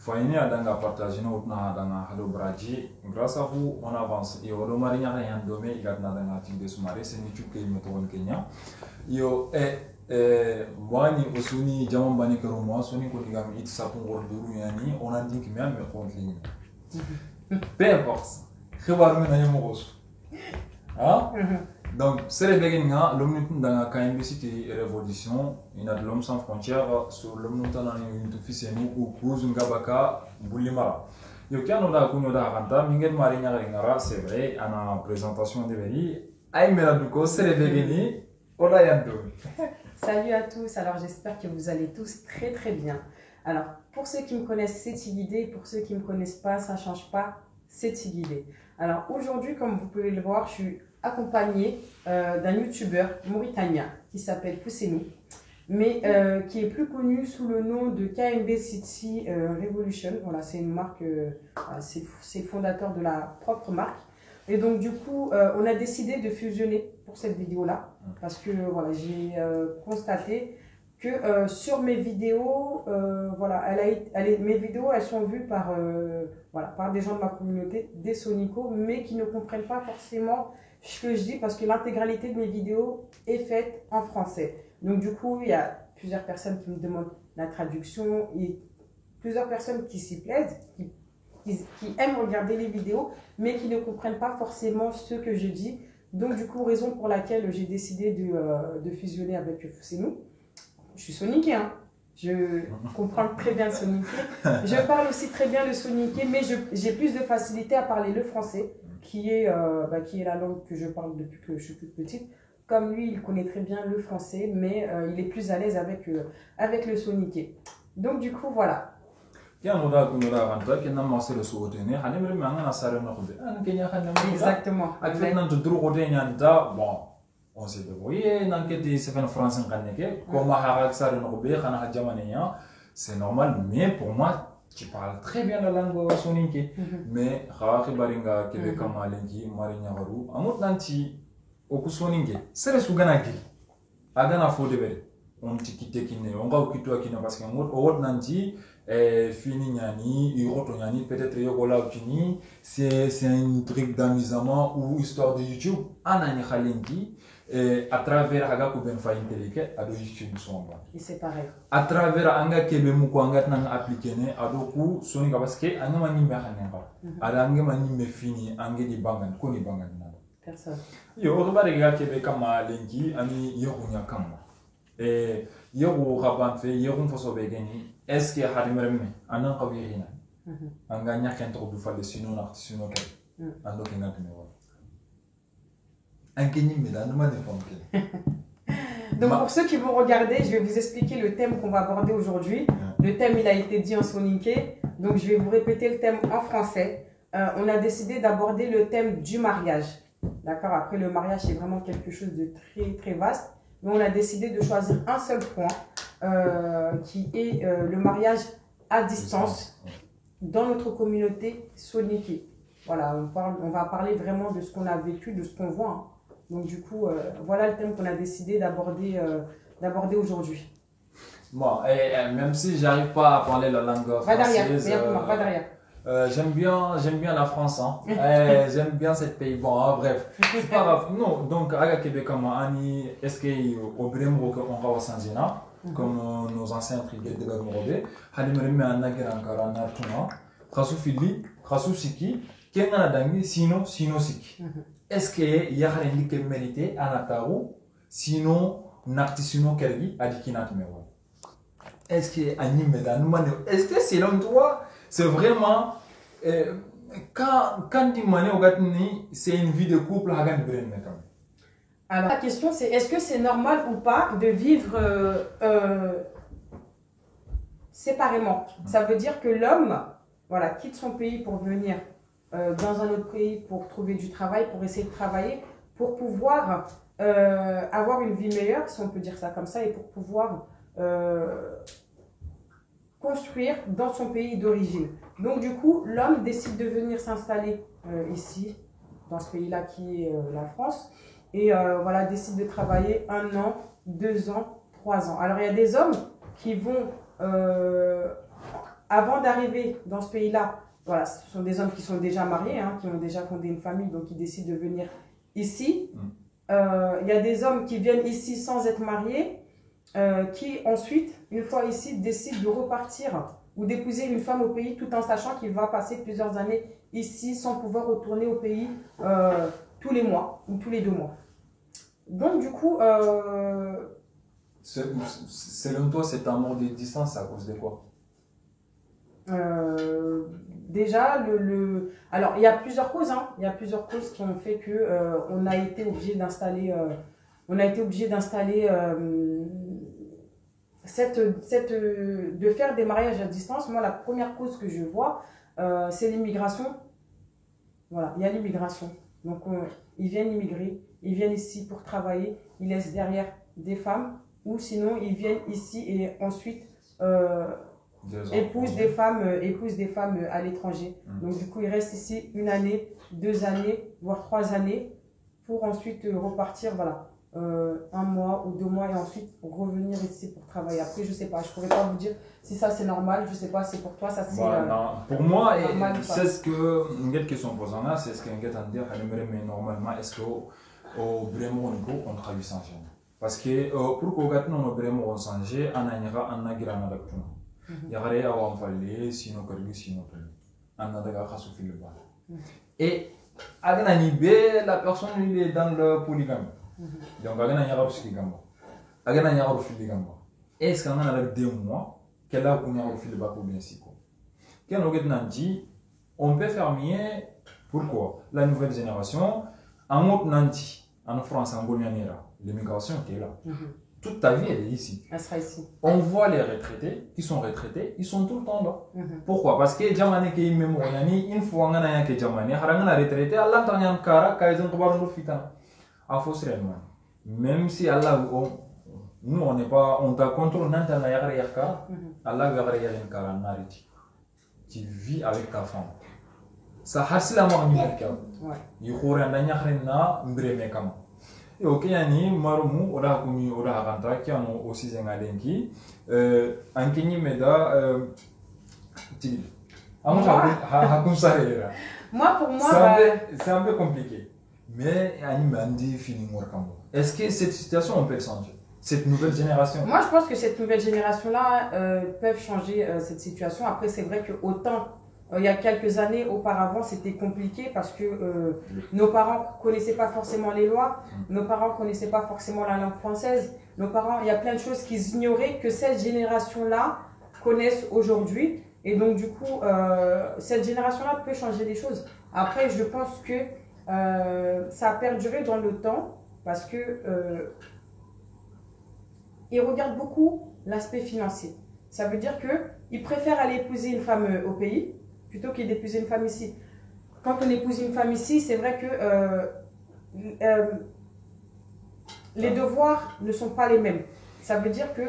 Foyene adanga partager no utna adanga halo braji. Grâce à vous, on avance. Et au marinya rien domé, il a adanga activité sumare, c'est ni chuke meton Kenya. Yo wani usuni jamon bani kero mo suni ko digam it sapun gorduru yani on a dit que même compte ligne. Peu importe. Khibar men ayemo gos. Hein? Donc, c'est le beginning, l'homme dans la KMB City Révolution, il y a de l'homme sans frontières sur l'homme dans une officielle ou cause un gabaka boulimara. Il y a un autre coup d'arranta, Miguel Marina Ringara, c'est vrai, à la présentation de Béli, Aïmela Duko, c'est le beginning, Olayanto. Salut à tous, alors j'espère que vous allez tous très très bien. Alors, pour ceux qui me connaissent, c'est Tigidé, pour ceux qui ne me connaissent pas, ça ne change pas, c'est Tigidé. Alors aujourd'hui, comme vous pouvez le voir, je suis accompagné d'un youtubeur mauritanien qui s'appelle Fousseni, mais qui est plus connu sous le nom de KMB City Revolution. Voilà, c'est une marque, c'est le fondateur de la propre marque. Et donc du coup, on a décidé de fusionner pour cette vidéo-là, parce que voilà, j'ai constaté que sur mes vidéos, voilà, mes vidéos, elles sont vues par, voilà, par des gens de ma communauté, des Sonico, mais qui ne comprennent pas forcément ce que je dis, parce que l'intégralité de mes vidéos est faite en français. Donc du coup, il y a plusieurs personnes qui me demandent la traduction, et plusieurs personnes qui s'y plaisent, qui aiment regarder les vidéos, mais qui ne comprennent pas forcément ce que je dis. Donc du coup, raison pour laquelle j'ai décidé de fusionner avec Fousseni. Je suis soniqué, hein. Je comprends très bien le soniqué. Je parle aussi très bien le soniqué, mais j'ai plus de facilité à parler le français, qui est la langue que je parle depuis que je suis toute petite. Comme lui, il connaît très bien le français, mais il est plus à l'aise avec le soniqué. Donc du coup, voilà. Exactement. On s'est débrouillé, c'est normal, mais pour moi, tu parles très bien la langue soninké. Mais, c'est le souganaki. Agana fo de bere. On tikite kine, on va okito kine parce que on nanti fini nyani, iroto nyani, peut-être yogola okini, c'est un truc d'amusement ou histoire de YouTube. Anani khalenki. À travers Haga Kuben Faintelike, à YouTube Somba. Et c'est pareil. À travers Anga Kebemuko Anga Nang appliqué, à Doku, Sonic Abaske, Angamani Mehananga. Adangamani me fini, Ange di Bangan, Koni Bangan. Personne. Yo, Robariga Kebekama Lenki, Ani Yorunya Kama. Et Yoru Raban fait, Yorun Fosobegeni, est-ce qu'il y a Hadimerme, Anan Kavirina, Anganya Kentro Bufa de Sino Nartisuno Kel, Andokinga Kimero. Donc pour ceux qui vont regarder, je vais vous expliquer le thème qu'on va aborder aujourd'hui. Le thème, il a été dit en soninké, donc je vais vous répéter le thème en français. On a décidé d'aborder le thème du mariage. D'accord. Après, le mariage, c'est vraiment quelque chose de très très vaste. Mais on a décidé de choisir un seul point, qui est le mariage à distance dans notre communauté soniké. Voilà, on va parler vraiment de ce qu'on a vécu, de ce qu'on voit. Hein. Donc du coup, voilà le thème qu'on a décidé d'aborder aujourd'hui. Bon, et même si j'arrive pas à parler la langue française, va derrière. J'aime bien la France, hein. J'aime bien ce pays. Bon, bref, c'est pas grave. Non, donc à Québec, comme Annie, est-ce qu'au Bremo on va au Sanzina, comme nos anciens brigades de Gamorobé, Halimrime Anagerankara Nartuna, Khasufili, Khasufsiki, Kenanadangi, Sino Siki. Est-ce qu'il y a un indique mérité à Nataru, sinon Nartissino Kelgi, Adikinat Mewa? Est-ce qu'il y a un animé? Est-ce que selon toi, c'est vraiment. Quand tu m'as dit c'est une vie de couple, alors la question c'est est-ce que c'est normal ou pas de vivre séparément? Ça veut dire que l'homme, voilà, quitte son pays pour venir dans un autre pays pour trouver du travail, pour essayer de travailler, pour pouvoir avoir une vie meilleure, si on peut dire ça comme ça, et pour pouvoir construire dans son pays d'origine. Donc du coup, l'homme décide de venir s'installer ici, dans ce pays-là qui est la France, et voilà, décide de travailler 1 an, 2 ans, 3 ans. Alors il y a des hommes qui vont avant d'arriver dans ce pays-là, voilà, ce sont des hommes qui sont déjà mariés, hein, qui ont déjà fondé une famille, donc qui décident de venir ici. Il y a des hommes qui viennent ici sans être mariés, qui ensuite, une fois ici, décident de repartir ou d'épouser une femme au pays tout en sachant qu'il va passer plusieurs années ici sans pouvoir retourner au pays tous les mois ou tous les 2 mois. Donc du coup, selon toi, cet amour des distances, c'est à cause de quoi? Déjà, alors il y a plusieurs causes, hein. Il y a plusieurs causes qui ont fait que on a été obligé d'installer, de faire des mariages à distance. Moi, la première cause que je vois, c'est l'immigration. Voilà, il y a l'immigration. Donc, ils viennent immigrer, ils viennent ici pour travailler, ils laissent derrière des femmes, ou sinon, ils viennent ici et ensuite épousent des femmes à l'étranger. Donc, du coup, ils restent ici 1 année, 2 années, voire 3 années, pour ensuite repartir, voilà. 1 mois ou 2 mois et ensuite revenir ici pour travailler. Après, je sais pas, je pourrais pas vous dire si ça c'est normal, je sais pas, c'est pour toi, ça c'est pour moi, c'est ce que une question posée là, c'est ce que dire mais normalement est-ce que au vraiment on traduit sans gêne parce que pour qu'on gagne nos vraiment sans gêne, on a grana d'actuna. Il y a rien à en parler, sinon que sinon on a des gars qui le bas. Et à la personne il est dans le polygame. Donc, est-ce qu'on a 2 mois qu'elle a fait le bac ou bien si on peut faire mieux. Pourquoi? La nouvelle génération, en France, en l'immigration qui est là. Toute ta vie, elle est ici. Elle sera ici. On voit les retraités qui sont retraités, ils sont tout le temps là. Pourquoi? Parce que Jamane qui est même une fois on a que Jamane, harangana retraité, Allah t'en kara, kaizen kubarno fitan. À fausse réellement. Même si Allah, nous on n'est pas, on t'a contrôlé, n'entend la yagre yaka, Allah yagre yagre kara nariti. Tu vis avec ta femme. Ça hasile à moi milika. Il faut rendre na mbreme kama. Et ok yani marumu ora kumi ora haganta qui ont aussi zengalenki. Ankeni meda tili. Moi pour moi c'est un peu compliqué. Mais est-ce que cette situation on peut changer? Cette nouvelle génération? Moi je pense que cette nouvelle génération-là peut changer cette situation. Après c'est vrai que autant il y a quelques années auparavant c'était compliqué parce que nos parents ne connaissaient pas forcément les lois, nos parents ne connaissaient pas forcément la langue française, nos parents, il y a plein de choses qu'ils ignoraient que cette génération-là connaissent aujourd'hui. Et donc du coup cette génération-là peut changer les choses. Après je pense que ça a perduré dans le temps parce que ils regardent beaucoup l'aspect financier. Ça veut dire qu'ils préfèrent aller épouser une femme au pays plutôt que d'épouser une femme ici. Quand on épouse une femme ici, c'est vrai que les devoirs ne sont pas les mêmes. Ça veut dire que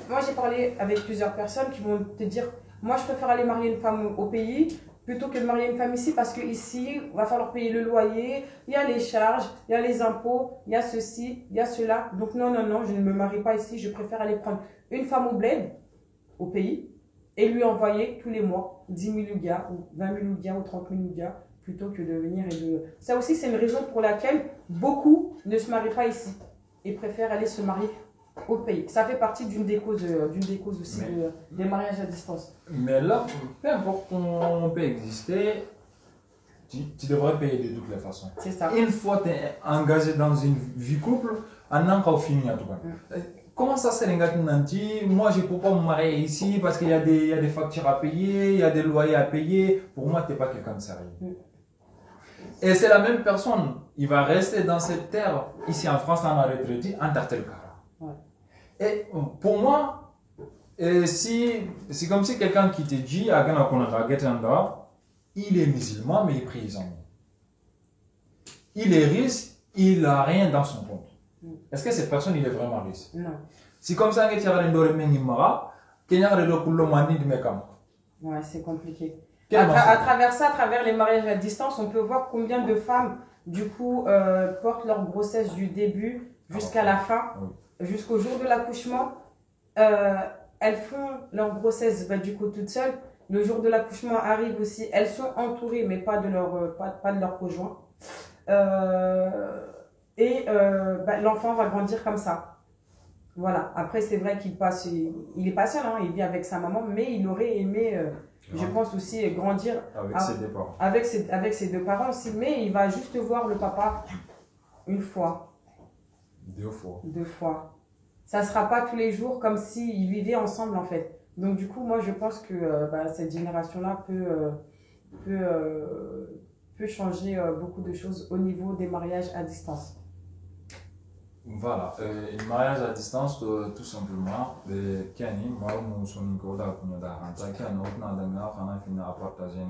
moi j'ai parlé avec plusieurs personnes qui vont te dire moi je préfère aller marier une femme au pays plutôt que de marier une femme ici parce que ici il va falloir payer le loyer, il y a les charges, il y a les impôts, il y a ceci, il y a cela. Donc non, je ne me marie pas ici, je préfère aller prendre une femme au bled, au pays, et lui envoyer tous les mois 10 000 ougas ou 20 000 ougas ou 30 000 ougas plutôt que de venir et de... Ça aussi c'est une raison pour laquelle beaucoup ne se marient pas ici et préfèrent aller se marier au pays. Ça fait partie d'une des causes aussi des mariages à distance. Mais là, peu importe qu'on peut exister, tu devrais payer de toutes les façons. C'est ça. Une fois que tu es engagé dans une vie couple, un an quand fini à tout cas. Comment ça se regarde? Moi je ne peux pas me marier ici parce qu'il y a des factures à payer, il y a des loyers à payer. Pour moi, tu n'es pas quelqu'un de sérieux. Et c'est la même personne, il va rester dans cette terre, ici en France, en retraité, en tartel cara. Et pour moi, c'est comme si quelqu'un qui te dit, il est musulman, mais il est prisonnier. Il est riche, il n'a rien dans son compte. Est-ce que cette personne, il est vraiment riche? Non. C'est comme ça que tu as ouais, c'est compliqué. À travers ça, à travers les mariages à distance, on peut voir combien de femmes, du coup, portent leur grossesse du début jusqu'à la fin, jusqu'au jour de l'accouchement. elles font leur grossesse du coup toutes seules. Le jour de l'accouchement arrive aussi, elles sont entourées, mais pas de leur conjoint. L'enfant va grandir comme ça. Voilà. Après, c'est vrai qu'il est pas seul, hein, il vit avec sa maman, mais il aurait aimé, je pense aussi, grandir avec ses deux parents. Avec ses deux parents aussi, mais il va juste voir le papa une fois. 2 fois. 2 fois. Ça ne sera pas tous les jours comme s'ils vivaient ensemble en fait. Donc du coup, moi je pense que cette génération-là peut changer beaucoup de choses au niveau des mariages à distance. Voilà, le mariage à distance, tout simplement, Kenny, moi, mon son Nicolas, qu'on a rentré, qui a un autre nom on a fini à partager.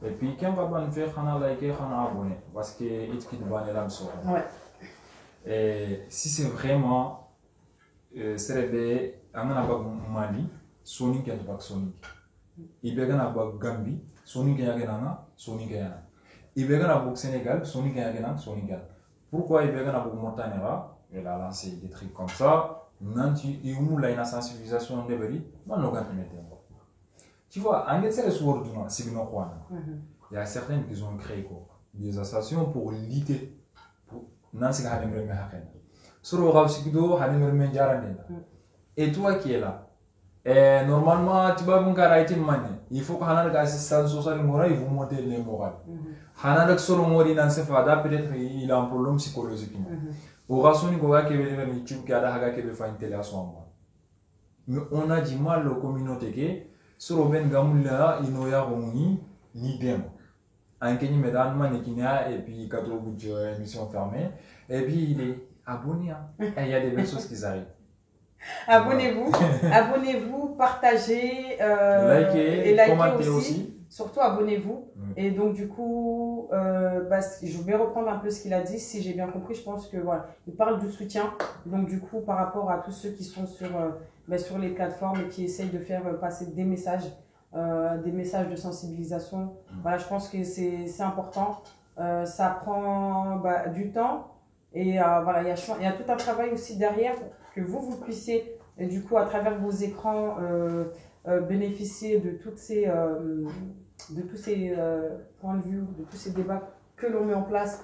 Et puis, quand on va faire, on a liké, on a abonné, parce que il quitte le là le Ouais. Et si c'est vraiment, c'est le on a pas Mali, Sonic et pas Sonic. Il y a pas Gambie, Sonic et Yagana, Sonic et Yana. Il y a pas Sénégal, Sonic et Yagana, Sonic et Yana. Pourquoi il y a pas Montanera? Il a lancé des trucs comme ça. Nanti, il y a une sensibilisation de Beri, mais on n'a pas mis. Tu vois, en fait, c'est le soir du nom, c'est le nom. Il y a certaines qui ont créé des associations pour lutter. Nancy a une remède. Sur le Rausikido, a une remède jarane. Et toi qui es là, normalement, tu vas me caractériser manier. Il faut que Hanan assistance sociale morale, il faut monter les morales. Hanan solo mori nan se fada peut-être il a un problème psychologique. Au rasoni goga qui veut venir YouTube qui a da haga qui veut faire une télé à son mais on a du mal aux communautés que sur ben gamula inoya romuni ni dem. En Kenya medan manekinia et puis quatre émission fermée et puis il est abonné. Et il y a des belles choses qui arrivent. Abonnez-vous, abonnez-vous, partagez, likez, commentez aussi. Surtout abonnez-vous. Et donc du coup, je vais reprendre un peu ce qu'il a dit. Si j'ai bien compris, je pense que voilà, il parle du soutien. Donc du coup, par rapport à tous ceux qui sont sur les plateformes et qui essayent de faire passer des messages de sensibilisation. Voilà, je pense que c'est important. Ça prend du temps et voilà, il y a tout un travail aussi derrière pour que vous puissiez, et du coup, à travers vos écrans, bénéficier de tous ces points de vue, de tous ces débats que l'on met en place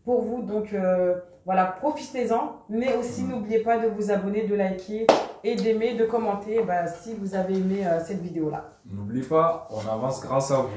pour vous. Donc voilà, profitez-en, mais aussi n'oubliez pas de vous abonner, de liker et d'aimer, de commenter si vous avez aimé cette vidéo-là. N'oubliez pas, on avance grâce à vous.